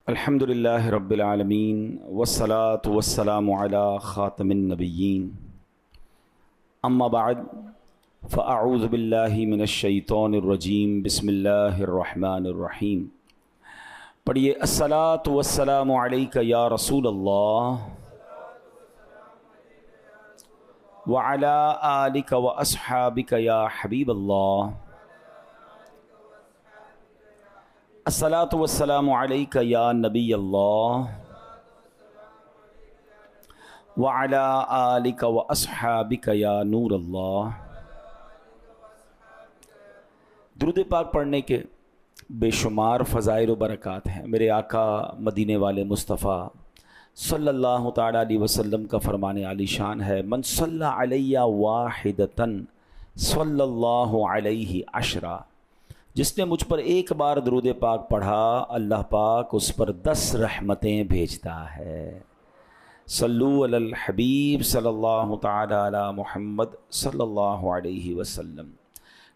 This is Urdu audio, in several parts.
الحمد للہ رب العالمین والصلاة والسلام علی خاتم النبیین اما بعد فاعوذ باللہ من الشیطان الرجیم بسم اللہ الرحمن الرحیم۔ پڑھیے الصلاة والسلام علیک یا رسول اللہ وعلی آلک واصحابک یا حبیب اللہ۔ الصلاۃ والسلام علیک یا نبی اللہ وعلی آلک واصحابک یا نور اللہ۔ درود پاک پڑھنے کے بے شمار فضائل و برکات ہیں۔ میرے آقا مدینے والے مصطفیٰ صلی اللہ تعالیٰ علیہ وسلم کا فرمان عالی شان ہے، من صلی علی واحدۃ صلی اللہ علیہ عشرہ، جس نے مجھ پر ایک بار درود پاک پڑھا اللہ پاک اس پر 10 رحمتیں بھیجتا ہے۔ صلو علی الحبیب صلی اللہ تعالی علی محمد صلی اللہ علیہ وسلم۔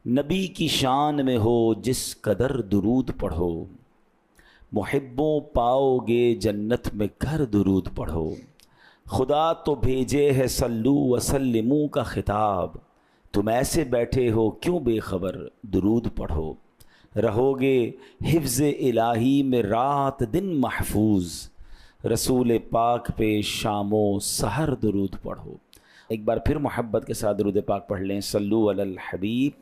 نبی کی شان میں ہو جس قدر درود پڑھو، محبوں پاؤ گے جنت میں گھر درود پڑھو۔ خدا تو بھیجے ہے صلو وسلموں کا خطاب، تم ایسے بیٹھے ہو کیوں بے خبر درود پڑھو۔ رہو گے حفظ الہی میں رات دن محفوظ، رسول پاک پہ شام و سحر درود پڑھو۔ ایک بار پھر محبت کے ساتھ درود پاک پڑھ لیں، صلو علی الحبیب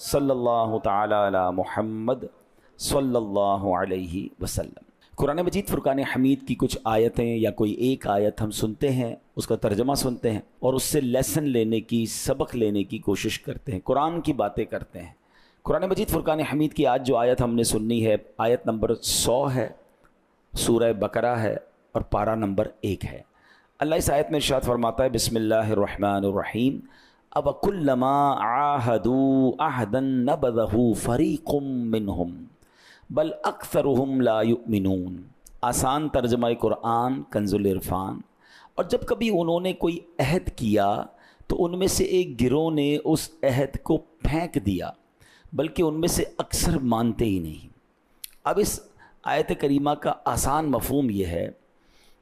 صلی اللہ تعالی علی محمد صلی اللہ علیہ وسلم۔ قرآن مجید فرقان حمید کی کچھ آیتیں یا کوئی ایک آیت ہم سنتے ہیں، اس کا ترجمہ سنتے ہیں اور اس سے لیسن لینے کی، سبق لینے کی کوشش کرتے ہیں، قرآن کی باتیں کرتے ہیں۔ قرآن مجید فرقان حمید کی آج جو آیت ہم نے سننی ہے، آیت نمبر 100 ہے، سورہ بقرہ ہے اور پارہ نمبر 1 ہے۔ اللہ اس آیت میں ارشاد فرماتا ہے، بسم اللہ الرحمن الرحیم، اب کلما عاہدوا عہدا نبذہ فریق منہم بل اکثرہم لا یؤمنون۔ آسان ترجمہ قرآن کنز العرفان۔ اور جب کبھی انہوں نے کوئی عہد کیا تو ان میں سے ایک گروہ نے اس عہد کو پھینک دیا، بلکہ ان میں سے اکثر مانتے ہی نہیں۔ اب اس آیت کریمہ کا آسان مفہوم یہ ہے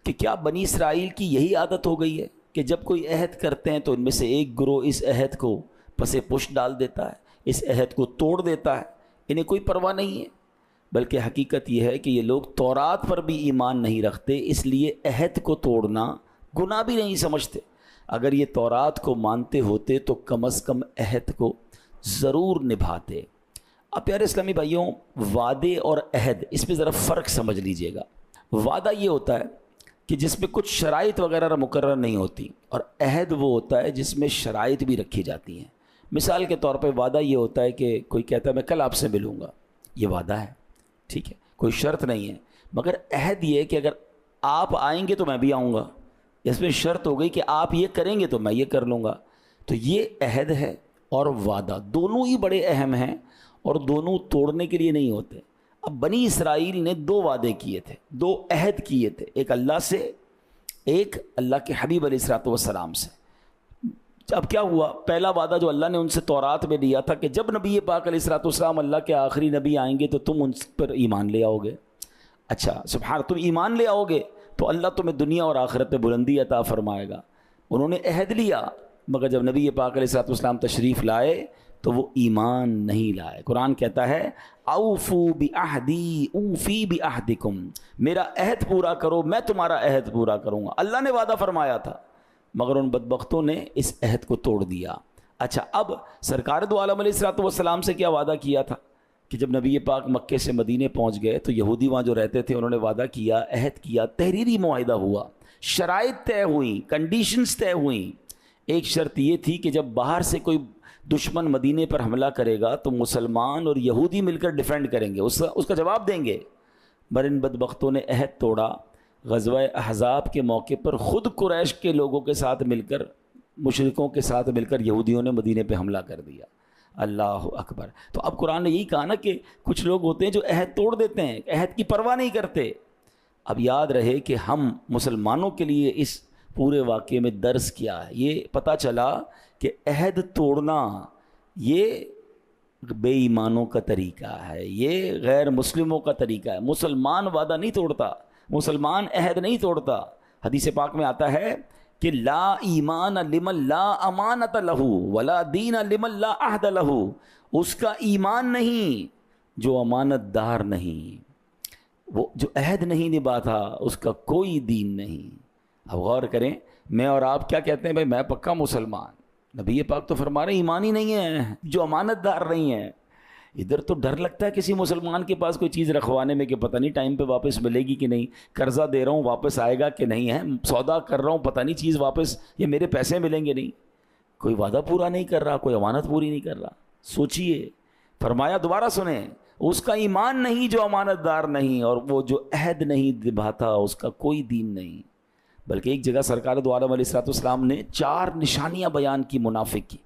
کہ کیا بنی اسرائیل کی یہی عادت ہو گئی ہے کہ جب کوئی عہد کرتے ہیں تو ان میں سے ایک گروہ اس عہد کو پس پش ڈال دیتا ہے، اس عہد کو توڑ دیتا ہے، انہیں کوئی پرواہ نہیں ہے؟ بلکہ حقیقت یہ ہے کہ یہ لوگ تورات پر بھی ایمان نہیں رکھتے، اس لیے عہد کو توڑنا گناہ بھی نہیں سمجھتے۔ اگر یہ تورات کو مانتے ہوتے تو کم از کم عہد کو ضرور نبھاتے۔ اب پیارے اسلامی بھائیوں، وعدے اور عہد، اس پہ ذرا فرق سمجھ لیجئے گا۔ وعدہ یہ ہوتا ہے کہ جس میں کچھ شرائط وغیرہ مقرر نہیں ہوتی، اور عہد وہ ہوتا ہے جس میں شرائط بھی رکھی جاتی ہیں۔ مثال کے طور پہ وعدہ یہ ہوتا ہے کہ کوئی کہتا ہے میں کل آپ سے ملوں گا، یہ وعدہ ہے، ٹھیک ہے، کوئی شرط نہیں ہے۔ مگر عہد یہ ہے کہ اگر آپ آئیں گے تو میں بھی آؤں گا، اس میں شرط ہو گئی کہ آپ یہ کریں گے تو میں یہ کر لوں گا۔ تو یہ عہد ہے اور وعدہ، دونوں ہی بڑے اہم ہیں اور دونوں توڑنے کے لیے نہیں ہوتے۔ اب بنی اسرائیل نے 2 وعدے کیے تھے، 2 عہد کیے تھے، ایک اللہ سے، ایک اللہ کے حبیب علیہ الصلوۃ والسلام سے۔ اب کیا ہوا؟ پہلا وعدہ جو اللہ نے ان سے تورات میں دیا تھا کہ جب نبی پاک علیہ الصلوۃ والسلام اللہ کے آخری نبی آئیں گے تو تم ان پر ایمان لے آؤ گے۔ اچھا سبحان، تم ایمان لے آؤ گے تو اللہ تمہیں دنیا اور آخرت میں بلندی عطا فرمائے گا۔ انہوں نے عہد لیا، مگر جب نبی پاک علیہ الصلوۃ والسلام تشریف لائے تو وہ ایمان نہیں لائے۔ قرآن کہتا ہے اوفو بعہدی اوفی بعہدکم، میرا عہد پورا کرو میں تمہارا عہد پورا کروں گا۔ اللہ نے وعدہ فرمایا تھا مگر ان بدبختوں نے اس عہد کو توڑ دیا۔ اچھا، اب سرکار دو عالم علیہ الصلوۃ والسلام سے کیا وعدہ کیا تھا کہ جب نبی پاک مکے سے مدینے پہنچ گئے تو یہودی وہاں جو رہتے تھے انہوں نے وعدہ کیا، عہد کیا، تحریری معاہدہ ہوا، شرائط طے ہوئیں، کنڈیشنز طے ہوئیں۔ ایک شرط یہ تھی کہ جب باہر سے کوئی دشمن مدینے پر حملہ کرے گا تو مسلمان اور یہودی مل کر ڈیفینڈ کریں گے، اس کا جواب دیں گے۔ مگر ان بدبختوں نے عہد توڑا۔ غزوہ احزاب کے موقع پر خود قریش کے لوگوں کے ساتھ مل کر، مشرکوں کے ساتھ مل کر یہودیوں نے مدینے پہ حملہ کر دیا۔ اللہ اکبر۔ تو اب قرآن نے یہی کہا نا کہ کچھ لوگ ہوتے ہیں جو عہد توڑ دیتے ہیں، عہد کی پرواہ نہیں کرتے۔ اب یاد رہے کہ ہم مسلمانوں کے لیے اس پورے واقعے میں درس کیا ہے؟ یہ پتہ چلا کہ عہد توڑنا یہ بے ایمانوں کا طریقہ ہے، یہ غیر مسلموں کا طریقہ ہے۔ مسلمان وعدہ نہیں توڑتا، مسلمان عہد نہیں توڑتا. حدیث پاک میں آتا ہے کہ لا ایمان لمن لا امانت لہ ولا دین لمن لا عہد لہ. اس کا ایمان نہیں جو امانت دار نہیں، وہ جو عہد نہیں نبھاتا اس کا کوئی دین نہیں. اب غور کریں، میں اور آپ کیا کہتے ہیں؟ بھائی میں پکا مسلمان. نبی پاک تو فرما رہے ایمان ہی نہیں ہے جو امانت دار نہیں ہے. ادھر تو ڈر لگتا ہے کسی مسلمان کے پاس کوئی چیز رکھوانے میں کہ پتہ نہیں ٹائم پہ واپس ملے گی کہ نہیں، قرضہ دے رہا ہوں واپس آئے گا کہ نہیں ہے، سودا کر رہا ہوں پتہ نہیں چیز واپس، یہ میرے پیسے ملیں گے نہیں. کوئی وعدہ پورا نہیں کر رہا، کوئی امانت پوری نہیں کر رہا. سوچئے. فرمایا، دوبارہ سنیں، اس کا ایمان نہیں جو امانت دار نہیں، اور وہ جو عہد نہیں نبھاتا اس کا کوئی دین نہیں. بلکہ ایک جگہ سرکار دو عالم علیہ السلام نے 4 نشانیاں بیان کی منافق کی.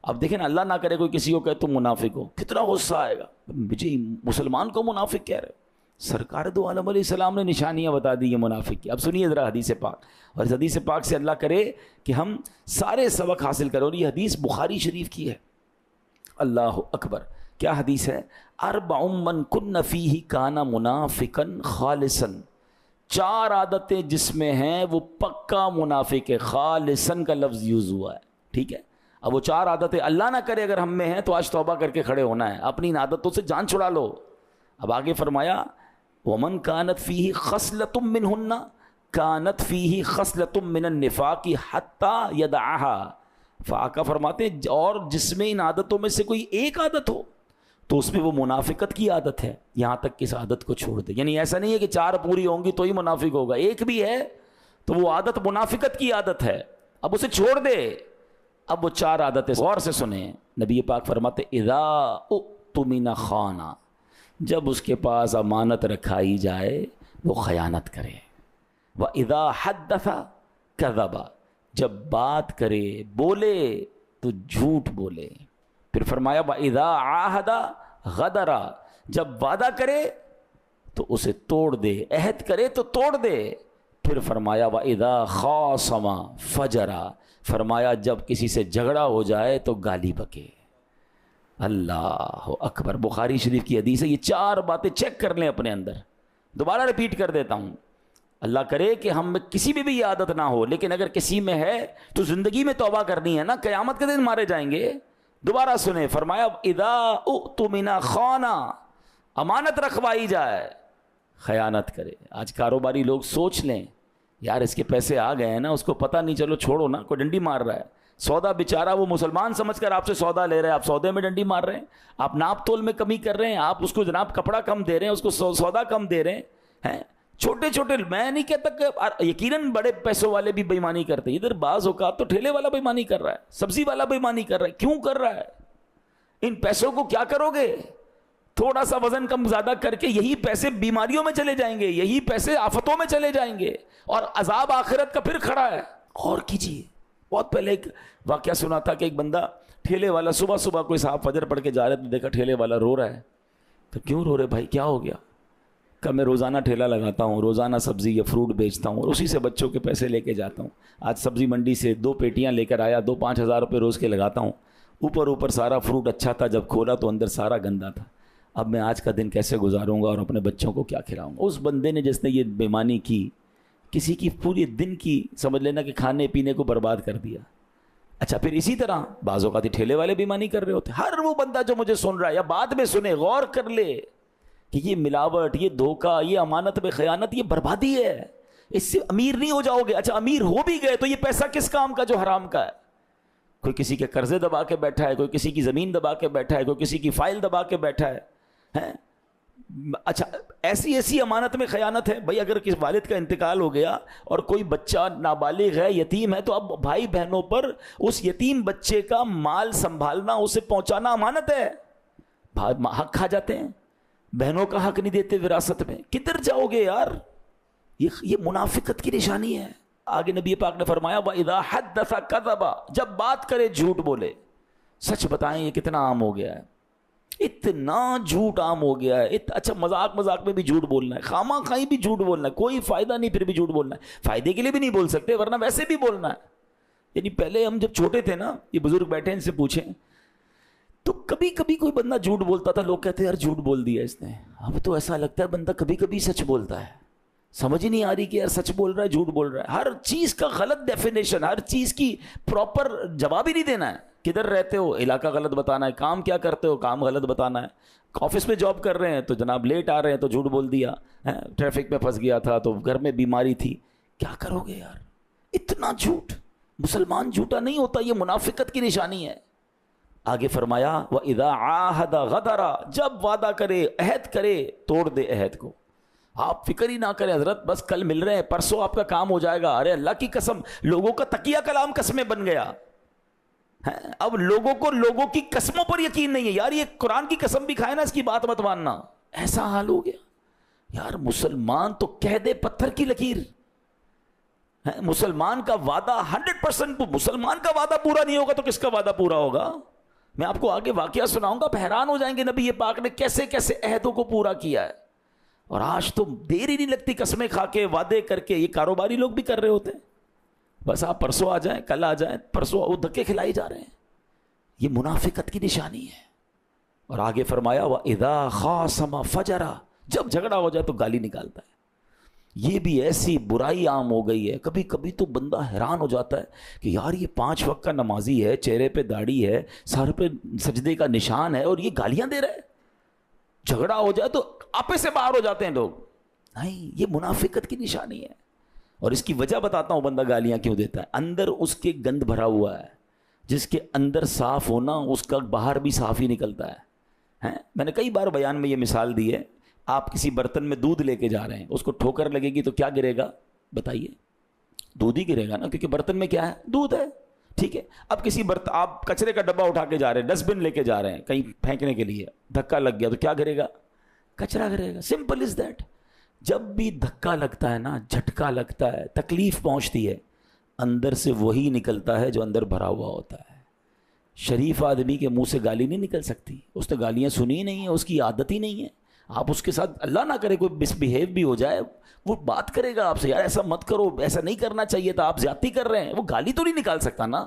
اب دیکھیں نا، اللہ نہ کرے کوئی کسی کو کہے تم منافق ہو، کتنا غصہ آئے گا، مجھے مسلمان کو منافق کہہ رہے. سرکار دو عالم علیہ السلام نے نشانیاں بتا دی یہ منافق کی. اب سنیے ذرا حدیث پاک، اور اس حدیث پاک سے اللہ کرے کہ ہم سارے سبق حاصل کریں. اور یہ حدیث بخاری شریف کی ہے. اللہ اکبر. کیا حدیث ہے؟ 4 من کن فیہ کان منافقا خالصا. 4 عادتیں جس میں ہیں وہ پکا منافق ہے. خالصاً کا لفظ یوز ہوا ہے، ٹھیک ہے. اب وہ 4 عادتیں اللہ نہ کرے اگر ہم میں ہیں تو آج توبہ کر کے کھڑے ہونا ہے، اپنی ان عادتوں سے جان چھڑا لو. اب آگے فرمایا ومن کانت فیہ خصلۃ منہن کانت فیہ خصلۃ من النفاق حتی یدعها. فآقا فرماتے ہیں اور جس میں ان عادتوں میں سے کوئی ایک عادت ہو تو اس میں وہ منافقت کی عادت ہے، یہاں تک کہ اس عادت کو چھوڑ دے. یعنی ایسا نہیں ہے کہ 4 پوری ہوں گی تو ہی منافق ہوگا، ایک بھی ہے تو وہ عادت منافقت کی عادت ہے، اب اسے چھوڑ دے. اب وہ 4 عادتیں غور سے سنیں. نبی پاک فرماتے اذا اؤتمن خانا، جب اس کے پاس امانت رکھائی جائے وہ خیانت کرے. واذا حدث کذب، جب بات کرے بولے تو جھوٹ بولے. پھر فرمایا وَإِذَا عَاهَدَ غَدَرَ، جب وعدہ کرے تو اسے توڑ دے، عہد کرے تو توڑ دے. پھر فرمایا وَإِذَا خَاصَمَ فَجَرَ، فرمایا جب کسی سے جھگڑا ہو جائے تو گالی بکے. اللہ اکبر. بخاری شریف کی حدیث ہے. یہ 4 باتیں چیک کر لیں اپنے اندر. دوبارہ ریپیٹ کر دیتا ہوں. اللہ کرے کہ ہم میں کسی میں بھی یہ عادت نہ ہو، لیکن اگر کسی میں ہے تو زندگی میں توبہ کرنی ہے نا، قیامت کے دن مارے جائیں گے. دوبارہ سنیں. فرمایا اذا اؤتمن خانا، امانت رکھوائی جائے خیانت کرے. آج کاروباری لوگ سوچ لیں یار اس کے پیسے آ گئے ہیں نا، اس کو پتہ نہیں، چلو چھوڑو نا، کوئی ڈنڈی مار رہا ہے. سودا بیچارہ وہ مسلمان سمجھ کر آپ سے سودا لے رہے ہیں، آپ سودے میں ڈنڈی مار رہے ہیں. آپ ناپ تول میں کمی کر رہے ہیں، آپ اس کو جناب کپڑا کم دے رہے ہیں، اس کو سودا کم دے رہے ہیں. چھوٹے چھوٹے، میں نہیں کہتا کہ یقیناً بڑے پیسوں والے بھی بےمانی کرتے ہیں. ادھر بعض اوقات تو ٹھیلے والا بےمانی کر رہا ہے، سبزی والا بےمانی کر رہا ہے. کیوں کر رہا ہے؟ ان پیسوں کو کیا کرو گے؟ تھوڑا سا وزن کم زیادہ کر کے یہی پیسے بیماریوں میں چلے جائیں گے، یہی پیسے آفتوں میں چلے جائیں گے، اور عذاب آخرت کا پھر کھڑا ہے. اور کیجیے. بہت پہلے ایک واقعہ سنا تھا کہ ایک بندہ ٹھیلے والا صبح صبح کوئی صاحب فجر پڑھ کے جا رہے تھے، دیکھا ٹھیلے والا رو رہا ہے. تو کیوں رو رہے بھائی، کیا ہو گیا؟ کہ میں روزانہ ٹھیلا لگاتا ہوں، روزانہ سبزی یا فروٹ بیچتا ہوں اور اسی سے بچوں کے پیسے لے کے جاتا ہوں. آج سبزی منڈی سے 2 پیٹیاں لے کر آیا، 5 ہزار روپے روز کے لگاتا ہوں. اوپر سارا فروٹ اچھا تھا، جب کھولا تو اندر سارا گندا تھا. اب میں آج کا دن کیسے گزاروں گا اور اپنے بچوں کو کیا کھلاؤں گا؟ اس بندے نے جس نے یہ بےمانی کی، کسی کی پوری دن کی سمجھ لینا کہ کھانے پینے کو برباد کر دیا. اچھا پھر اسی طرح بعض اوقات ٹھیلے والے بےمانی کر رہے ہوتے. ہر وہ بندہ جو مجھے سن رہا ہے یا بعد میں سنے، غور کر لے کہ یہ ملاوٹ، یہ دھوکہ، یہ امانت میں خیانت، یہ بربادی ہے. اس سے امیر نہیں ہو جاؤ گے. اچھا امیر ہو بھی گئے تو یہ پیسہ کس کام کا جو حرام کا ہے؟ کوئی کسی کے قرضے دبا کے بیٹھا ہے، کوئی کسی کی زمین دبا کے بیٹھا ہے، کوئی کسی کی فائل دبا کے بیٹھا ہے. اچھا ایسی امانت میں خیانت ہے. بھائی اگر کسی والد کا انتقال ہو گیا اور کوئی بچہ نابالغ ہے، یتیم ہے، تو اب بھائی بہنوں پر اس یتیم بچے کا مال سنبھالنا، اسے پہنچانا امانت ہے. حق کھا جاتے ہیں، بہنوں کا حق نہیں دیتے وراثت میں. کدھر جاؤ گے یار؟ یہ منافقت کی نشانی ہے. آگے نبی پاک نے فرمایا وَإِذَا حَدَّثَ كَذَبَ، جب بات کرے جھوٹ بولے. سچ بتائیں یہ کتنا عام ہو گیا ہے، اتنا جھوٹ عام ہو گیا ہے. اچھا مذاق میں بھی جھوٹ بولنا ہے، خامہ خائی بھی جھوٹ بولنا ہے، کوئی فائدہ نہیں، پھر بھی جھوٹ بولنا ہے. فائدے کے لیے بھی نہیں بول سکتے ورنہ ویسے بھی بولنا ہے. یعنی پہلے ہم جب چھوٹے تھے نا، یہ بزرگ بیٹھے ان سے پوچھیں تو کبھی کبھی کوئی بندہ جھوٹ بولتا تھا، لوگ کہتے ہیں یار جھوٹ بول دیا اس نے. اب تو ایسا لگتا ہے بندہ کبھی کبھی سچ بولتا ہے. سمجھ ہی نہیں آ رہی کہ یار سچ بول رہا ہے جھوٹ بول رہا ہے. ہر چیز کا غلط ڈیفینیشن, ہر چیز کی پراپر جواب ہی نہیں دینا ہے. کدھر رہتے ہو, علاقہ غلط بتانا ہے. کام کیا کرتے ہو, کام غلط بتانا ہے. آفس میں جاب کر رہے ہیں تو جناب لیٹ آ رہے ہیں تو جھوٹ بول دیا. ٹریفک میں پھنس گیا تھا تو گھر میں بیماری تھی. کیا کرو گے یار, اتنا جھوٹ. مسلمان جھوٹا نہیں ہوتا, یہ منافقت کی نشانی ہے. آگے فرمایا وَإِذَا عَاهَدَ غَدَرَ, جب وعدہ کرے, عہد کرے, توڑ دے عہد کو. آپ فکر ہی نہ کریں حضرت, بس کل مل رہے ہیں, پرسوں آپ کا کام ہو جائے گا. ارے اللہ کی قسم, لوگوں کا تقیہ کلام قسمیں بن گیا. اب لوگوں کو لوگوں کی قسموں پر یقین نہیں ہے. یار یہ قرآن کی قسم بھی کھائے نا, اس کی بات مت ماننا. ایسا حال ہو گیا یار. مسلمان تو کہہ دے پتھر کی لکیر. مسلمان کا وعدہ 100%, مسلمان کا وعدہ پورا نہیں ہوگا تو کس کا وعدہ پورا ہوگا؟ میں آپ کو آگے واقعہ سناؤں گا, آپ حیران ہو جائیں گے نبی پاک نے کیسے کیسے عہدوں کو پورا کیا ہے. اور آج تو دیر ہی نہیں لگتی قسمیں کھا کے, وعدے کر کے. یہ کاروباری لوگ بھی کر رہے ہوتے ہیں, بس آپ پرسوں آ جائیں, کل آ جائیں, پرسوں وہ دھکے کھلائی جا رہے ہیں. یہ منافقت کی نشانی ہے. اور آگے فرمایا وَإِذَا خَاصَمَ فَجَرَ, جب جھگڑا ہو جائے تو گالی نکالتا ہے. یہ بھی ایسی برائی عام ہو گئی ہے. کبھی کبھی تو بندہ حیران ہو جاتا ہے کہ یار یہ 5 وقت کا نمازی ہے, چہرے پہ داڑھی ہے, سر پہ سجدے کا نشان ہے, اور یہ گالیاں دے رہا ہے. جھگڑا ہو جائے تو آپے سے باہر ہو جاتے ہیں لوگ. نہیں, یہ منافقت کی نشانی ہے. اور اس کی وجہ بتاتا ہوں بندہ گالیاں کیوں دیتا ہے. اندر اس کے گند بھرا ہوا ہے. جس کے اندر صاف ہونا, اس کا باہر بھی صاف ہی نکلتا ہے. میں نے کئی بار بیان میں یہ مثال دی ہے. آپ کسی برتن میں دودھ لے کے جا رہے ہیں, اس کو ٹھوکر لگے گی تو کیا گرے گا بتائیے؟ دودھ ہی گرے گا نا, کیونکہ برتن میں کیا ہے, دودھ ہے. ٹھیک ہے, اب کسی برتن, آپ کچرے کا ڈبہ اٹھا کے جا رہے ہیں, ڈسٹ بن لے کے جا رہے ہیں کہیں پھینکنے کے لیے, دھکا لگ گیا تو کیا گرے گا؟ کچرا گرے گا. Simple is that. جب بھی دھکا لگتا ہے نا, جھٹکا لگتا ہے, تکلیف پہنچتی ہے, اندر سے وہی نکلتا ہے جو اندر بھرا ہوا ہوتا ہے. شریف آدمی کے منہ سے گالی نہیں نکل سکتی. اس نے گالیاں سنی ہی نہیں ہیں, اس کی عادت ہی نہیں ہے. آپ اس کے ساتھ اللہ نہ کرے کوئی مس بیہیو بھی ہو جائے, وہ بات کرے گا آپ سے, یار ایسا مت کرو, ایسا نہیں کرنا چاہیے تھا, آپ زیادتی کر رہے ہیں. وہ گالی تو نہیں نکال سکتا نا.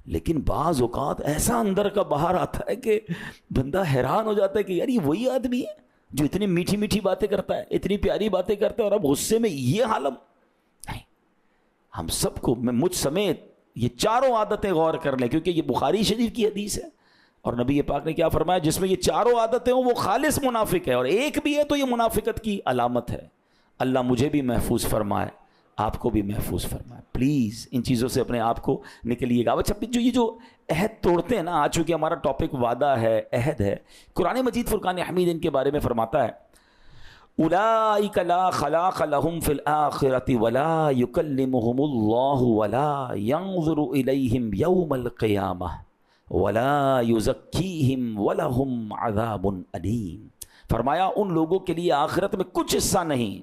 لیکن بعض اوقات ایسا اندر کا باہر آتا ہے کہ بندہ حیران ہو جاتا ہے کہ یار یہ وہی آدمی ہے جو اتنی میٹھی میٹھی باتیں کرتا ہے, اتنی پیاری باتیں کرتا ہے, اور اب غصے میں یہ حالم. نہیں, ہم سب کو, مجھ سمیت, یہ چاروں عادتیں غور کر لیں, کیونکہ یہ بخاری شریف کی حدیث ہے. اور نبی پاک نے کیا فرمایا, جس میں یہ چاروں عادتیں ہوں وہ خالص منافق ہے, اور ایک بھی ہے تو یہ منافقت کی علامت ہے. اللہ مجھے بھی محفوظ فرمائے, آپ کو بھی محفوظ فرمائے. پلیز ان چیزوں سے اپنے آپ کو نکلیے گا. اچھا, جو عہد توڑتے ہیں نا, آج چونکہ ہمارا ٹاپک وعدہ ہے, عہد ہے, قرآن مجید فرقان حمید ان کے بارے میں فرماتا ہے اولئک لا خلاق لهم فی الآخرۃ ولا یکلمهم اللہ ولا ینظر الیہم یوم القیامہ ولا یزکیہم ولہم عذاب علیم. فرمایا ان لوگوں کے لیے آخرت میں کچھ حصہ نہیں,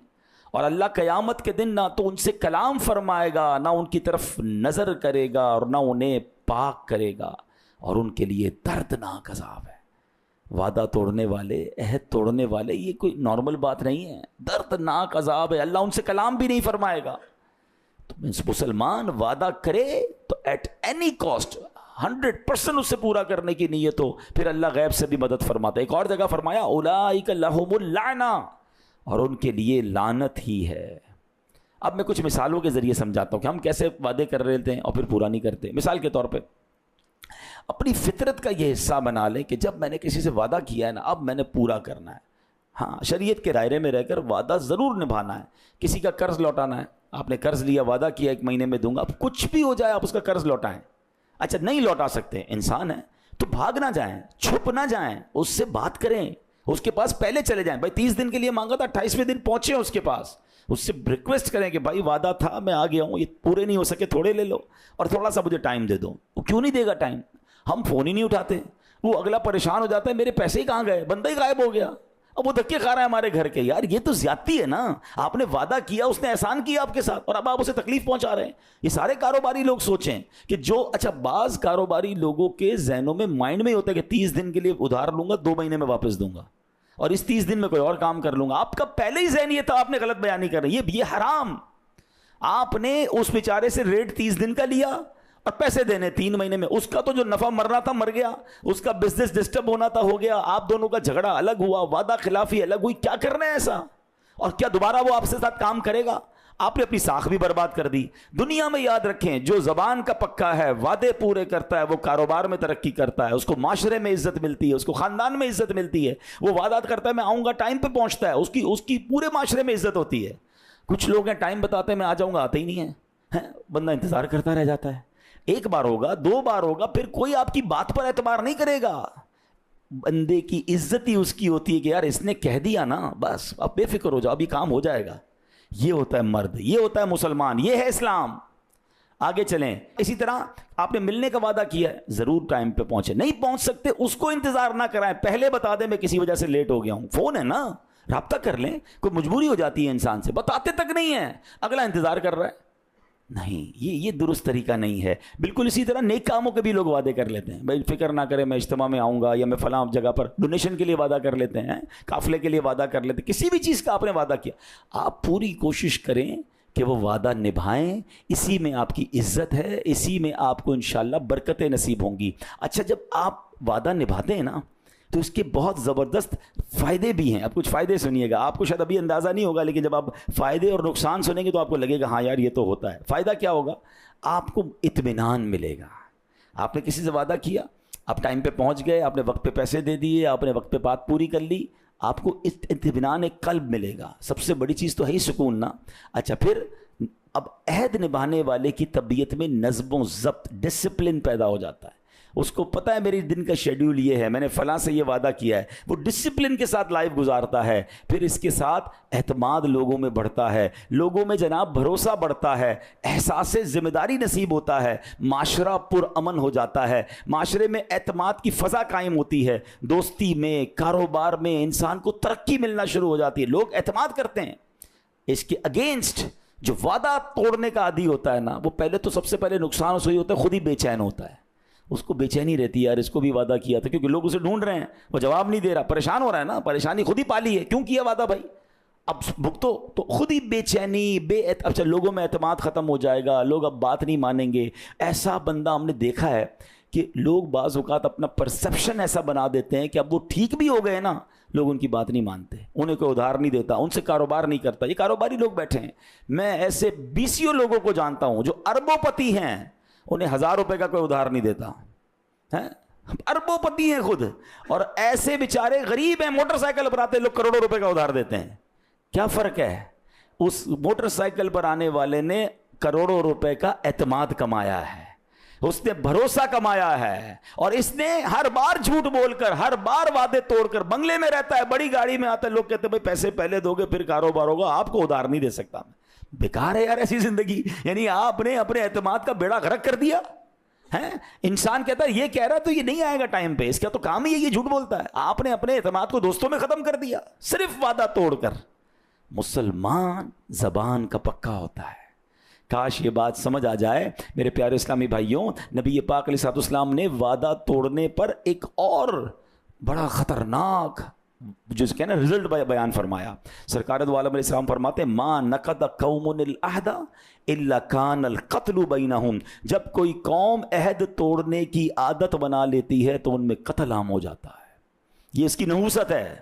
اور اللہ قیامت کے دن نہ تو ان سے کلام فرمائے گا, نہ ان کی طرف نظر کرے گا, اور نہ انہیں پاک کرے گا, اور ان کے لیے دردناک عذاب ہے. وعدہ توڑنے والے, عہد توڑنے والے, یہ کوئی نارمل بات نہیں ہے, دردناک عذاب ہے. اللہ ان سے کلام بھی نہیں فرمائے گا. تو مسلمان وعدہ کرے تو ایٹ اینی کاسٹ 100% اس سے پورا کرنے کی نیت ہو, پھر اللہ غیب سے بھی مدد فرماتا ہے. ایک اور جگہ فرمایا اولئک لہم اللعنہ, اور ان کے لیے لعنت ہی ہے. اب میں کچھ مثالوں کے ذریعے سمجھاتا ہوں کہ ہم کیسے وعدے کر رہے ہیں اور پھر پورا نہیں کرتے. مثال کے طور پہ اپنی فطرت کا یہ حصہ بنا لیں کہ جب میں نے کسی سے وعدہ کیا ہے نا, اب میں نے پورا کرنا ہے. ہاں, شریعت کے دائرے میں رہ کر وعدہ ضرور نبھانا ہے. کسی کا قرض لوٹانا ہے, آپ نے قرض لیا, وعدہ کیا 1 مہینے میں دوں گا, اب کچھ بھی ہو جائے آپ اس کا قرض لوٹائیں. اچھا نہیں لوٹا سکتے, انسان ہے تو بھاگ نہ جائیں, چھپ نہ جائیں, اس سے بات کریں, اس کے پاس پہلے چلے جائیں. بھائی 30 دن کے لیے مانگا تھا, 28ویں دن پہنچے اس کے پاس, اس سے ریکویسٹ کریں کہ بھائی وعدہ تھا, میں آ گیا ہوں, یہ پورے نہیں ہو سکے, تھوڑے لے لو, اور تھوڑا سا مجھے ٹائم دے دو. وہ کیوں نہیں دے گا ٹائم؟ ہم فون ہی نہیں اٹھاتے, وہ اگلا پریشان ہو جاتا ہے, میرے پیسے ہی کہاں گئے, بندہ ہی غائب ہو گیا, اب وہ دھکے کھا رہا ہے ہمارے گھر کے. یار یہ تو زیادتی ہے نا, آپ نے وعدہ کیا, اس نے احسان کیا آپ کے ساتھ, اور اب آپ اسے تکلیف پہنچا رہے ہیں. یہ سارے کاروباری لوگ سوچیں کہ جو, اچھا بعض کاروباری لوگوں کے ذہنوں میں, مائنڈ میں ہوتا ہے کہ 30 دن کے لیے ادھار لوں گا, 2 مہینے میں واپس دوں گا, اور اس 30 دن میں کوئی اور کام کر لوں گا. آپ کا پہلے ہی ذہن یہ تھا, آپ نے غلط بیانی کر رہی ہے, یہ حرام. آپ نے اس بیچارے سے ریٹ 30 دن کا لیا اور پیسے دینے 3 مہینے میں, اس کا تو جو نفع مرنا تھا مر گیا, اس کا بزنس ڈسٹرب ہونا تھا ہو گیا, آپ دونوں کا جھگڑا الگ ہوا, وعدہ خلافی الگ ہوئی. کیا کر رہے ہیں ایسا؟ اور کیا دوبارہ وہ آپ سے ساتھ کام کرے گا؟ آپ نے اپنی ساکھ بھی برباد کر دی۔ دنیا میں یاد رکھیں، جو زبان کا پکا ہے، وعدے پورے کرتا ہے، وہ کاروبار میں ترقی کرتا ہے، اس کو معاشرے میں عزت ملتی ہے، اس کو خاندان میں عزت ملتی ہے۔ وہ وعدات کرتا ہے میں آؤں گا، ٹائم پہ پہنچتا ہے، اس کی پورے معاشرے میں عزت ہوتی ہے۔ کچھ لوگ ہیں ٹائم بتاتے ہیں میں آ جاؤں گا، آتے ہی نہیں ہیں، بندہ انتظار کرتا رہ جاتا ہے۔ ایک بار ہوگا، دو بار ہوگا، پھر کوئی آپ کی بات پر اعتبار نہیں کرے گا۔ بندے کی عزت ہی اس کی ہوتی ہے کہ یار اس نے کہہ دیا نا، بس اب بے فکر ہو جاؤ، ابھی کام ہو جائے گا۔ یہ ہوتا ہے مرد، یہ ہوتا ہے مسلمان، یہ ہے اسلام۔ آگے چلیں۔ اسی طرح آپ نے ملنے کا وعدہ کیا ہے، ضرور ٹائم پہ پہنچے، نہیں پہنچ سکتے اس کو انتظار نہ کرائیں، پہلے بتا دیں میں کسی وجہ سے لیٹ ہو گیا ہوں، فون ہے نا، رابطہ کر لیں۔ کوئی مجبوری ہو جاتی ہے انسان سے، بتاتے تک نہیں ہے، اگلا انتظار کر رہا ہے۔ نہیں، یہ درست طریقہ نہیں ہے۔ بالکل اسی طرح نیک کاموں کے بھی لوگ وعدے کر لیتے ہیں، بھائی فکر نہ کرے میں اجتماع میں آؤں گا، یا میں فلاں جگہ پر ڈونیشن کے لیے وعدہ کر لیتے ہیں، قافلے کے لیے وعدہ کر لیتے ہیں، کسی بھی چیز کا آپ نے وعدہ کیا، آپ پوری کوشش کریں کہ وہ وعدہ نبھائیں، اسی میں آپ کی عزت ہے، اسی میں آپ کو انشاءاللہ برکتیں نصیب ہوں گی۔ اچھا، جب آپ وعدہ نبھاتے ہیں نا تو اس کے بہت زبردست فائدے بھی ہیں۔ اب کچھ فائدے سنیے گا، آپ کو شاید ابھی اندازہ نہیں ہوگا، لیکن جب آپ فائدے اور نقصان سنیں گے تو آپ کو لگے گا ہاں یار یہ تو ہوتا ہے۔ فائدہ کیا ہوگا؟ آپ کو اطمینان ملے گا۔ آپ نے کسی سے وعدہ کیا، آپ ٹائم پہ پہنچ گئے، آپ نے وقت پہ پیسے دے دیے، آپ نے وقت پہ بات پوری کر لی، آپ کو اطمینان قلب ملے گا۔ سب سے بڑی چیز تو ہے ہی سکون نا۔ اچھا، پھر اب عہد نبھانے والے کی طبیعت میں نظم و ضبط، ڈسپلن پیدا ہو جاتا ہے۔ اس کو پتہ ہے میری دن کا شیڈیول یہ ہے، میں نے فلاں سے یہ وعدہ کیا ہے، وہ ڈسپلن کے ساتھ لائف گزارتا ہے۔ پھر اس کے ساتھ اعتماد لوگوں میں بڑھتا ہے، لوگوں میں جناب بھروسہ بڑھتا ہے، احساس ذمہ داری نصیب ہوتا ہے، معاشرہ پرامن ہو جاتا ہے، معاشرے میں اعتماد کی فضا قائم ہوتی ہے، دوستی میں، کاروبار میں انسان کو ترقی ملنا شروع ہو جاتی ہے، لوگ اعتماد کرتے ہیں۔ اس کے اگینسٹ جو وعدہ توڑنے کا عادی ہوتا ہے نا، وہ پہلے تو سب سے پہلے نقصان اس کو ہوتا ہے، خود ہی بے چین ہوتا ہے، اس کو بے چینی رہتی ہے، یار اس کو بھی وعدہ کیا تھا، کیونکہ لوگ اسے ڈھونڈ رہے ہیں، وہ جواب نہیں دے رہا، پریشان ہو رہا ہے نا، پریشانی خود ہی پالی ہے، کیوں کیا وعدہ بھائی، اب بھگتو، تو خود ہی بے چینی اچھا لوگوں میں اعتماد ختم ہو جائے گا، لوگ اب بات نہیں مانیں گے۔ ایسا بندہ ہم نے دیکھا ہے کہ لوگ بعض اوقات اپنا پرسپشن ایسا بنا دیتے ہیں کہ اب وہ ٹھیک بھی ہو گئے نا، لوگ ان کی بات نہیں مانتے، انہیں کوئی ادھار نہیں دیتا، ان سے کاروبار نہیں کرتا۔ یہ کاروباری لوگ بیٹھے ہیں، میں ایسے بیسیوں لوگوں کو جانتا ہوں جو اربوں پتی ہیں، انہیں 1000 روپے کا کوئی ادھار نہیں دیتا، اربوں پتی ہیں خود، اور ایسے بیچارے غریب ہیں، موٹر سائیکل پر آتے لوگ کروڑوں روپے کا ادھار دیتے ہیں۔ کیا فرق ہے؟ اس موٹر سائیکل پر آنے والے نے کروڑوں روپے کا اعتماد کمایا ہے، اس نے بھروسہ کمایا ہے، اور اس نے ہر بار جھوٹ بول کر، ہر بار وعدے توڑ کر، بنگلے میں رہتا ہے، بڑی گاڑی میں آتا ہے، لوگ کہتے ہیں بھائی پیسے پہلے دو گے پھر کاروبار ہوگا، آپ کو ادھار نہیں دے سکتا میں۔ بیکار ہے یار ایسی زندگی، یعنی آپ نے اپنے اعتماد کا بیڑا غرق کر دیا ہے۔ انسان کہتا ہے یہ کہہ رہا ہے تو یہ نہیں آئے گا ٹائم پہ، اس کا تو کام ہی ہے یہ جھوٹ بولتا ہے۔ آپ نے اپنے اعتماد کو دوستوں میں ختم کر دیا صرف وعدہ توڑ کر۔ مسلمان زبان کا پکا ہوتا ہے، کاش یہ بات سمجھ آ جائے میرے پیارے اسلامی بھائیوں۔ نبی پاک علیہ السلام نے وعدہ توڑنے پر ایک اور بڑا خطرناک جو کہنا رزلٹ بیان فرمایا۔ سرکار دو عالم علیہ السلام فرماتے ہیں ما نقض قوم العہد الا کان القتل بینہم، جب کوئی قوم عہد توڑنے کی عادت بنا لیتی ہے تو ان میں قتل عام ہو جاتا ہے۔ یہ اس کی نحوست ہے۔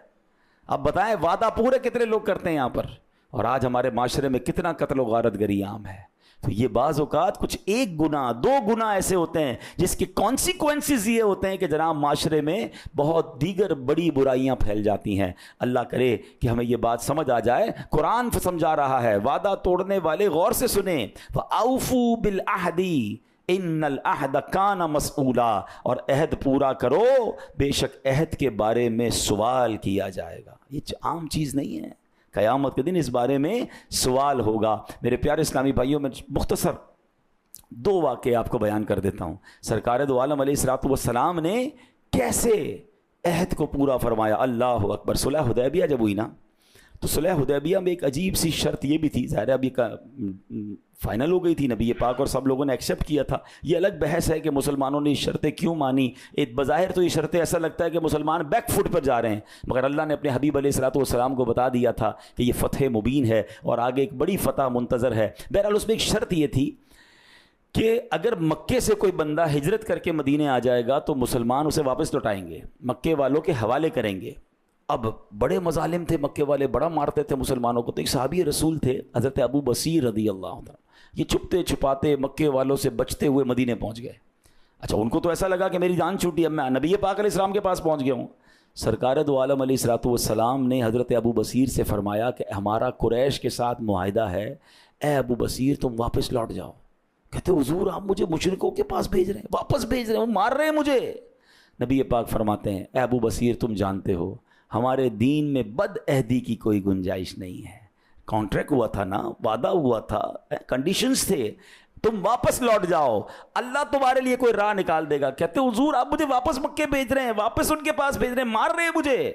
اب بتائیں وعدہ پورے کتنے لوگ کرتے ہیں یہاں پر، اور آج ہمارے معاشرے میں کتنا قتل و غارت گری عام ہے۔ تو یہ بعض اوقات کچھ ایک گناہ دو گناہ ایسے ہوتے ہیں جس کے کانسیکوینسز یہ ہوتے ہیں کہ جناب معاشرے میں بہت دیگر بڑی برائیاں پھیل جاتی ہیں۔ اللہ کرے کہ ہمیں یہ بات سمجھ آ جائے۔ قرآن سمجھا رہا ہے، وعدہ توڑنے والے غور سے سنیں، وَأَوْفُوا بِالْعَهْدِ ان العہد کان مسئولا، اور عہد پورا کرو، بے شک عہد کے بارے میں سوال کیا جائے گا۔ یہ عام چیز نہیں ہے، قیامت کے دن اس بارے میں سوال ہوگا۔ میرے پیارے اسلامی بھائیوں، میں مختصر 2 واقعے آپ کو بیان کر دیتا ہوں۔ سرکار دو عالم علیہ السلام نے کیسے عہد کو پورا فرمایا۔ اللہ اکبر۔ صلح حدیبیہ جب ہوئی نا، تو صلح حدیبیہ میں ایک عجیب سی شرط یہ بھی تھی، ظاہر ابھی فائنل ہو گئی تھی، نبی پاک اور سب لوگوں نے ایکسیپٹ کیا تھا۔ یہ الگ بحث ہے کہ مسلمانوں نے یہ شرطیں کیوں مانی۔ ایک بظاہر تو یہ شرطیں ایسا لگتا ہے کہ مسلمان بیک فٹ پر جا رہے ہیں، مگر اللہ نے اپنے حبیب علیہ السلام کو بتا دیا تھا کہ یہ فتح مبین ہے اور آگے ایک بڑی فتح منتظر ہے۔ بہرحال اس میں ایک شرط یہ تھی کہ اگر مکے سے کوئی بندہ ہجرت کر کے مدینے آ جائے گا تو مسلمان اسے واپس لوٹائیں گے، مکے والوں کے حوالے کریں گے، اب بڑے مظالم تھے مکے والے، بڑا مارتے تھے مسلمانوں کو. تو ایک صحابی رسول تھے حضرت ابو بصیر رضی اللہ عنہ، یہ چھپتے چھپاتے مکے والوں سے بچتے ہوئے مدینے پہنچ گئے. اچھا ان کو تو ایسا لگا کہ میری جان چھوٹی، اب میں نبی پاک علیہ السلام کے پاس پہنچ گیا ہوں. سرکار دو عالم علیہ الصلوۃ والسلام نے حضرت ابو بصیر سے فرمایا کہ ہمارا قریش کے ساتھ معاہدہ ہے، اے ابو بصیر تم واپس لوٹ جاؤ. کہتے حضور آپ مجھے مشرکوں کے پاس بھیج رہے ہیں، واپس بھیج رہے ہیں، وہ مار رہے ہیں مجھے. نبی پاک فرماتے ہیں اے ابو بصیر تم جانتے ہو ہمارے دین میں بد عہدی کی کوئی گنجائش نہیں ہے. کانٹریکٹ ہوا تھا نا، وعدہ ہوا تھا، کنڈیشنز تھے، تم واپس لوٹ جاؤ، اللہ تمہارے لیے کوئی راہ نکال دے گا. کہتے حضور آپ مجھے واپس مکے بھیج رہے ہیں، واپس ان کے پاس بھیج رہے ہیں، مار رہے ہیں مجھے.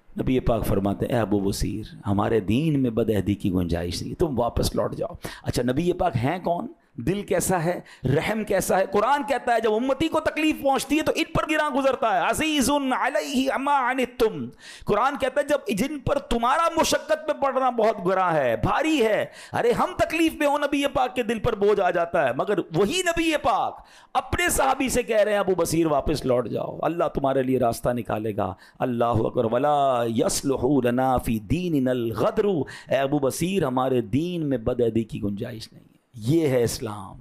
نبی پاک فرماتے ہیں اے ابو بصیر ہمارے دین میں بد عہدی کی گنجائش نہیں، تم واپس لوٹ جاؤ. اچھا نبی پاک ہیں کون؟ دل کیسا ہے، رحم کیسا ہے. قرآن کہتا ہے جب امتی کو تکلیف پہنچتی ہے تو ان پر گراں گزرتا ہے. عزیز علیہ ما عنتم، قرآن کہتا ہے جب جن پر تمہارا مشقت میں پڑنا بہت گراں ہے، بھاری ہے. ارے ہم تکلیف میں ہوں نبی پاک کے دل پر بوجھ آ جاتا ہے، مگر وہی نبی پاک اپنے صحابی سے کہہ رہے ہیں ابو بصیر واپس لوٹ جاؤ، اللہ تمہارے لیے راستہ نکالے گا. اللہ اکبر. ولا یصلح لنا فی دیننا الغدر، اے ابو بصیر ہمارے دین میں بد عہدی کی گنجائش نہیں ہے. یہ ہے اسلام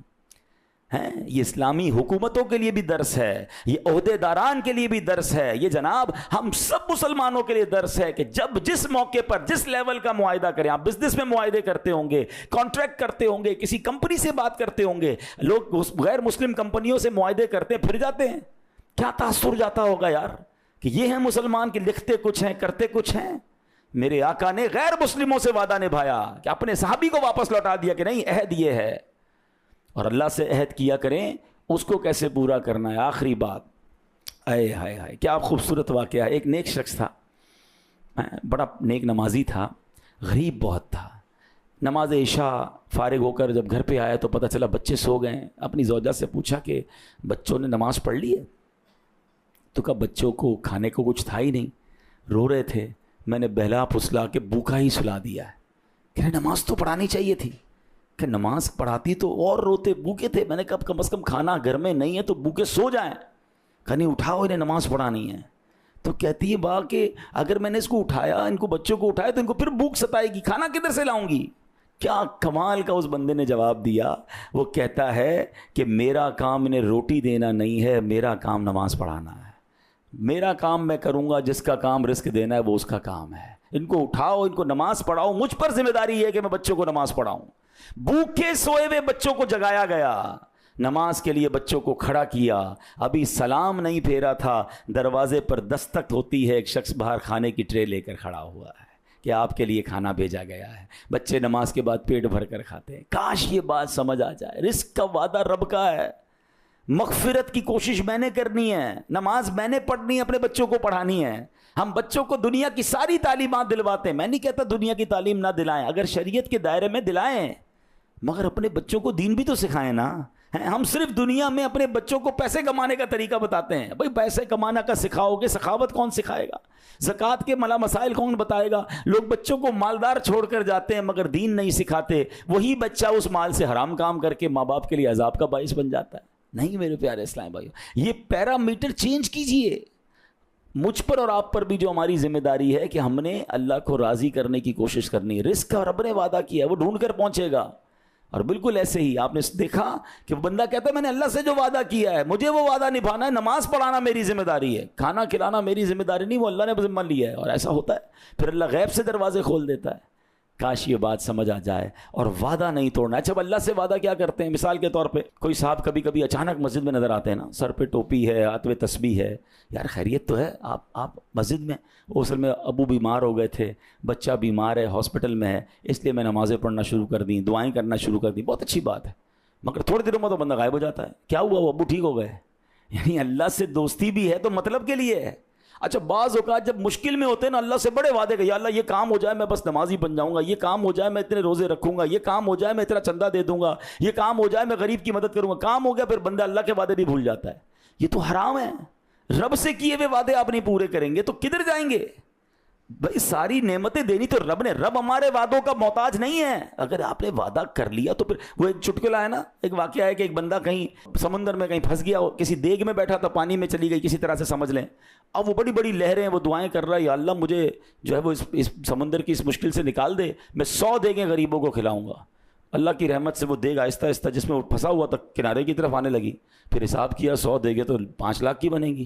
ہے، یہ اسلامی حکومتوں کے لیے بھی درس ہے، یہ عہدے داران کے لیے بھی درس ہے، یہ جناب ہم سب مسلمانوں کے لیے درس ہے کہ جب جس موقع پر جس لیول کا معاہدہ کریں. آپ بزنس میں معاہدے کرتے ہوں گے، کانٹریکٹ کرتے ہوں گے، کسی کمپنی سے بات کرتے ہوں گے، لوگ غیر مسلم کمپنیوں سے معاہدے کرتے ہیں پھر جاتے ہیں، کیا تاثر جاتا ہوگا یار کہ یہ ہیں مسلمان کہ لکھتے کچھ ہیں کرتے کچھ ہیں. میرے آقا نے غیر مسلموں سے وعدہ نبھایا کہ اپنے صحابی کو واپس لوٹا دیا کہ نہیں عہد یہ ہے، اور اللہ سے عہد کیا کریں اس کو کیسے پورا کرنا ہے. آخری بات، اے ہائے ہائے کیا خوبصورت واقعہ ہے. ایک نیک شخص تھا، بڑا نیک نمازی تھا، غریب بہت تھا. نماز عشاء فارغ ہو کر جب گھر پہ آیا تو پتہ چلا بچے سو گئے ہیں. اپنی زوجہ سے پوچھا کہ بچوں نے نماز پڑھ لی ہے؟ تو کہا بچوں کو کھانے کو کچھ تھا ہی نہیں، رو رہے تھے، میں نے بہلا پھسلا کے بھوکا ہی سلا دیا ہے. کہ نماز تو پڑھانی چاہیے تھی. کہ نماز پڑھاتی تو اور روتے، بھوکے تھے. میں نے کہا کم از کم کھانا گھر میں نہیں ہے تو بھوکے سو جائیں. کہ نہیں اٹھاؤ انہیں نماز پڑھانی ہے. تو کہتی ہے با کہ اگر میں نے اس کو اٹھایا، ان کو بچوں کو اٹھایا تو ان کو پھر بھوک ستائے گی، کھانا کدھر سے لاؤں گی. کیا کمال کا اس بندے نے جواب دیا. وہ کہتا ہے کہ میرا کام انہیں روٹی دینا نہیں ہے، میرا کام نماز پڑھانا ہے. میرا کام میں کروں گا، جس کا کام رزق دینا ہے وہ اس کا کام ہے. ان کو اٹھاؤ، ان کو نماز پڑھاؤ. مجھ پر ذمہ داری ہے کہ میں بچوں کو نماز پڑھاؤں. بھوکے سوئے ہوئے بچوں کو جگایا گیا، نماز کے لیے بچوں کو کھڑا کیا. ابھی سلام نہیں پھیرا تھا، دروازے پر دستک ہوتی ہے، ایک شخص باہر کھانے کی ٹرے لے کر کھڑا ہوا ہے کہ آپ کے لیے کھانا بھیجا گیا ہے. بچے نماز کے بعد پیٹ بھر کر کھاتے ہیں. کاش یہ بات سمجھ آ جائے. رزق کا وعدہ رب کا ہے، مغفرت کی کوشش میں نے کرنی ہے، نماز میں نے پڑھنی ہے، اپنے بچوں کو پڑھانی ہے. ہم بچوں کو دنیا کی ساری تعلیمات دلواتے ہیں. میں نہیں کہتا دنیا کی تعلیم نہ دلائیں، اگر شریعت کے دائرے میں دلائیں، مگر اپنے بچوں کو دین بھی تو سکھائیں نا. ہم صرف دنیا میں اپنے بچوں کو پیسے کمانے کا طریقہ بتاتے ہیں. بھائی پیسے کمانا کا سکھاؤ گے، سخاوت کون سکھائے گا؟ زکوٰۃ کے مسائل کون بتائے گا؟ لوگ بچوں کو مالدار چھوڑ کر جاتے ہیں مگر دین نہیں سکھاتے. وہی بچہ اس مال سے حرام کام کر کے ماں باپ کے لیے عذاب کا باعث بن جاتا ہے. نہیں میرے پیارے اسلام بھائیو، یہ پیرامیٹر چینج کیجئے. مجھ پر اور آپ پر بھی جو ہماری ذمہ داری ہے کہ ہم نے اللہ کو راضی کرنے کی کوشش کرنی ہے. رزق کا رب نے وعدہ کیا ہے، وہ ڈھونڈ کر پہنچے گا. اور بالکل ایسے ہی آپ نے دیکھا کہ بندہ کہتا ہے میں نے اللہ سے جو وعدہ کیا ہے مجھے وہ وعدہ نبھانا ہے، نماز پڑھانا میری ذمہ داری ہے، کھانا کھلانا میری ذمہ داری نہیں، وہ اللہ نے ذمہ لیا ہے. اور ایسا ہوتا ہے پھر اللہ غیب سے دروازے کھول دیتا ہے. کاش یہ بات سمجھ آ جائے. اور وعدہ نہیں توڑنا. اچھا اللہ سے وعدہ کیا کرتے ہیں؟ مثال کے طور پہ کوئی صاحب کبھی کبھی اچانک مسجد میں نظر آتے ہیں نا، سر پہ ٹوپی ہے، ہاتھ میں تسبیح ہے. یار خیریت تو ہے؟ آپ مسجد میں، اصل میں ابو بیمار ہو گئے تھے، بچہ بیمار ہے، ہاسپٹل میں ہے، اس لیے میں نمازیں پڑھنا شروع کر دیں، دعائیں کرنا شروع کر دیں. بہت اچھی بات ہے، مگر تھوڑے دنوں میں تو بندہ غائب ہو جاتا ہے. کیا ہوا؟ وہ ابو ٹھیک ہو گئے. یعنی اللہ سے دوستی بھی ہے تو مطلب کے لیے ہے. اچھا بعض اوقات جب مشکل میں ہوتے ہیں نا، اللہ سے بڑے وعدے کہ یا اللہ یہ کام ہو جائے میں بس نمازی بن جاؤں گا، یہ کام ہو جائے میں اتنے روزے رکھوں گا، یہ کام ہو جائے میں اتنا چندہ دے دوں گا، یہ کام ہو جائے میں غریب کی مدد کروں گا. کام ہو گیا پھر بندہ اللہ کے وعدے بھی بھول جاتا ہے. یہ تو حرام ہے. رب سے کیے ہوئے وعدے آپ نہیں پورے کریں گے تو کدھر جائیں گے؟ بھائی ساری نعمتیں دینی تو رب نے، رب ہمارے وعدوں کا محتاج نہیں ہے. اگر آپ نے وعدہ کر لیا تو پھر وہ ایک چٹکلا ہے نا، ایک واقعہ ہے کہ ایک بندہ کہیں سمندر میں کہیں پھنس گیا، کسی دیگ میں بیٹھا تھا، پانی میں چلی گئی کسی طرح سے سمجھ لیں. اب وہ بڑی بڑی لہریں، وہ دعائیں کر رہا ہے، یا اللہ مجھے جو ہے وہ اس سمندر کی اس مشکل سے نکال دے، میں 100 دیگیں غریبوں کو کھلاؤں گا. اللہ کی رحمت سے وہ دیگ آہستہ آہستہ جس میں وہ پھنسا ہوا تھا کنارے کی طرف آنے لگی. پھر حساب کیا 100 دیگیں تو 5 لاکھ کی بنیں گی.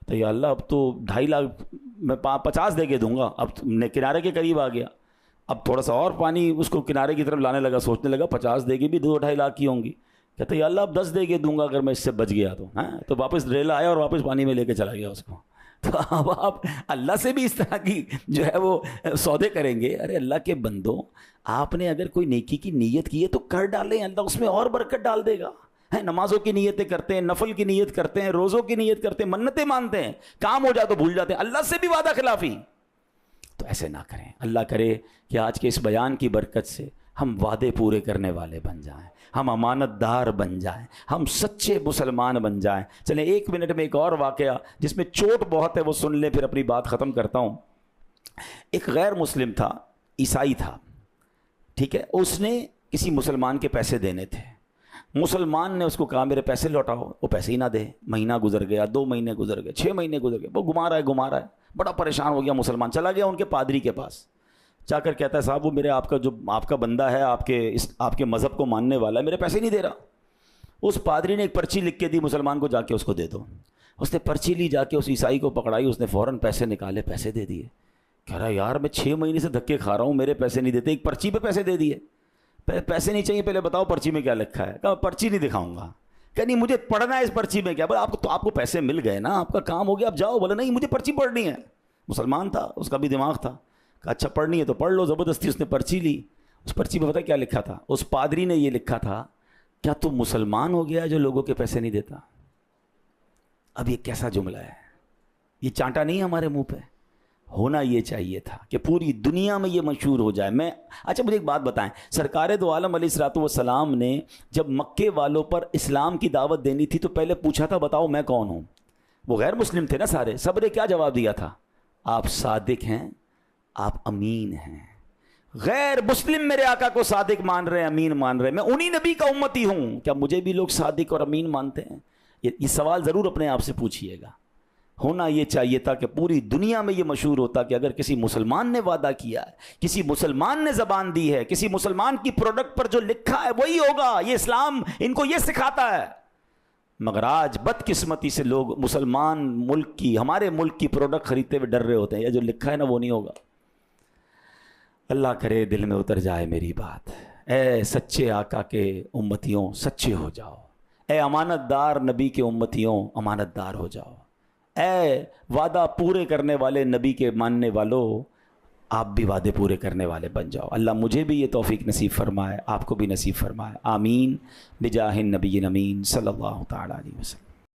تو یا اللہ اب تو 2.5 لاکھ، میں 50 دیگے دوں گا. اب کنارے کے قریب آ گیا، اب تھوڑا سا اور پانی اس کو کنارے کی طرف لانے لگا، سوچنے لگا 50 دیگے بھی 2-2.5 لاکھ کی ہوں گی. کہتے یا اللہ اب 10 دیگے دوں گا اگر میں اس سے بچ گیا تو. ہاں تو واپس ریلا آیا اور واپس پانی میں لے کے چلا گیا اس کو. تو اب آپ اللہ سے بھی اس طرح کی جو ہے وہ سودے کریں گے. ارے اللہ کے بندوں، آپ نے اگر کوئی نیکی کی نیت کی ہے تو کر ڈالیں، اللہ اس میں اور برکت ڈال دے گا. نمازوں کی نیتیں کرتے ہیں، نفل کی نیت کرتے ہیں، روزوں کی نیت کرتے ہیں، منتیں مانتے ہیں، کام ہو جائے تو بھول جاتے ہیں. اللہ سے بھی وعدہ خلافی. تو ایسے نہ کریں. اللہ کرے کہ آج کے اس بیان کی برکت سے ہم وعدے پورے کرنے والے بن جائیں، ہم امانت دار بن جائیں، ہم سچے مسلمان بن جائیں. چلیں 1 منٹ میں ایک اور واقعہ جس میں چوٹ بہت ہے وہ سن لیں، پھر اپنی بات ختم کرتا ہوں. ایک غیر مسلم تھا، عیسائی تھا، ٹھیک ہے. اس نے کسی مسلمان کے پیسے دینے تھے. مسلمان نے اس کو کہا میرے پیسے لوٹاؤ. وہ پیسے ہی نہ دے. مہینہ گزر گیا، 2 مہینے گزر گئے، 6 مہینے گزر گئے، وہ گھما رہا ہے. بڑا پریشان ہو گیا مسلمان. چلا گیا ان کے پادری کے پاس، جا کر کہتا ہے صاحب وہ میرے آپ کا بندہ ہے، آپ کے مذہب کو ماننے والا ہے، میرے پیسے نہیں دے رہا. اس پادری نے ایک پرچی لکھ کے دی مسلمان کو، جا کے اس کو دے دو. اس نے پرچی لی، جا کے اس عیسائی کو پکڑائی، اس نے فوراً پیسے نکالے، پیسے دے دیے. کہہ رہا یار میں 6 مہینے سے دھکے کھا رہا ہوں، میرے پیسے نہیں دیتے، ایک پرچی پہ پیسے دے دیے. پیسے نہیں چاہیے، پہلے بتاؤ پرچی میں کیا لکھا ہے. کہا پرچی نہیں دکھاؤں گا. کہ نہیں مجھے پڑھنا ہے اس پرچی میں کیا. بولا آپ کو پیسے مل گئے نا، آپ کا کام ہو گیا، آپ جاؤ. بولا نہیں مجھے پرچی پڑھنی ہے. مسلمان تھا، اس کا بھی دماغ تھا. کہا اچھا پڑھنی ہے تو پڑھ لو. زبردستی اس نے پرچی لی. اس پرچی پہ پتہ کیا لکھا تھا؟ اس پادری نے یہ لکھا تھا کیا تو مسلمان ہو گیا جو لوگوں کے پیسے نہیں دیتا. اب یہ کیسا جملہ ہے؟ یہ چانٹا نہیں ہے ہمارے منہ پہ. ہونا یہ چاہیے تھا کہ پوری دنیا میں یہ مشہور ہو جائے. اچھا مجھے ایک بات بتائیں، سرکار دو عالم علیہ الصلوۃ والسلام نے جب مکے والوں پر اسلام کی دعوت دینی تھی تو پہلے پوچھا تھا بتاؤ میں کون ہوں. وہ غیر مسلم تھے نا سارے. سب نے کیا جواب دیا تھا؟ آپ صادق ہیں، آپ امین ہیں. غیر مسلم میرے آقا کو صادق مان رہے ہیں، امین مان رہے ہیں. میں انہی نبی کا امتی ہوں. کیا مجھے بھی لوگ صادق اور امین مانتے ہیں؟ یہ سوال ضرور اپنے آپ سے پوچھئے گا. ہونا یہ چاہیے تھا کہ پوری دنیا میں یہ مشہور ہوتا کہ اگر کسی مسلمان نے وعدہ کیا ہے، کسی مسلمان نے زبان دی ہے، کسی مسلمان کی پروڈکٹ پر جو لکھا ہے وہی ہوگا. یہ اسلام ان کو یہ سکھاتا ہے. مگر آج بدقسمتی سے لوگ مسلمان ملک کی، ہمارے ملک کی پروڈکٹ خریدتے ہوئے ڈر رہے ہوتے ہیں، یہ جو لکھا ہے نا وہ نہیں ہوگا. اللہ کرے دل میں اتر جائے میری بات. اے سچے آقا کے امتیوں سچے ہو جاؤ. اے امانت دار نبی کے امتیوں امانت دار ہو جاؤ. اے وعدہ پورے کرنے والے نبی کے ماننے والوں، آپ بھی وعدے پورے کرنے والے بن جاؤ. اللہ مجھے بھی یہ توفیق نصیب فرمائے، آپ کو بھی نصیب فرمائے. آمین بجاہ النبی الامین صلی اللہ تعالی علیہ وسلم.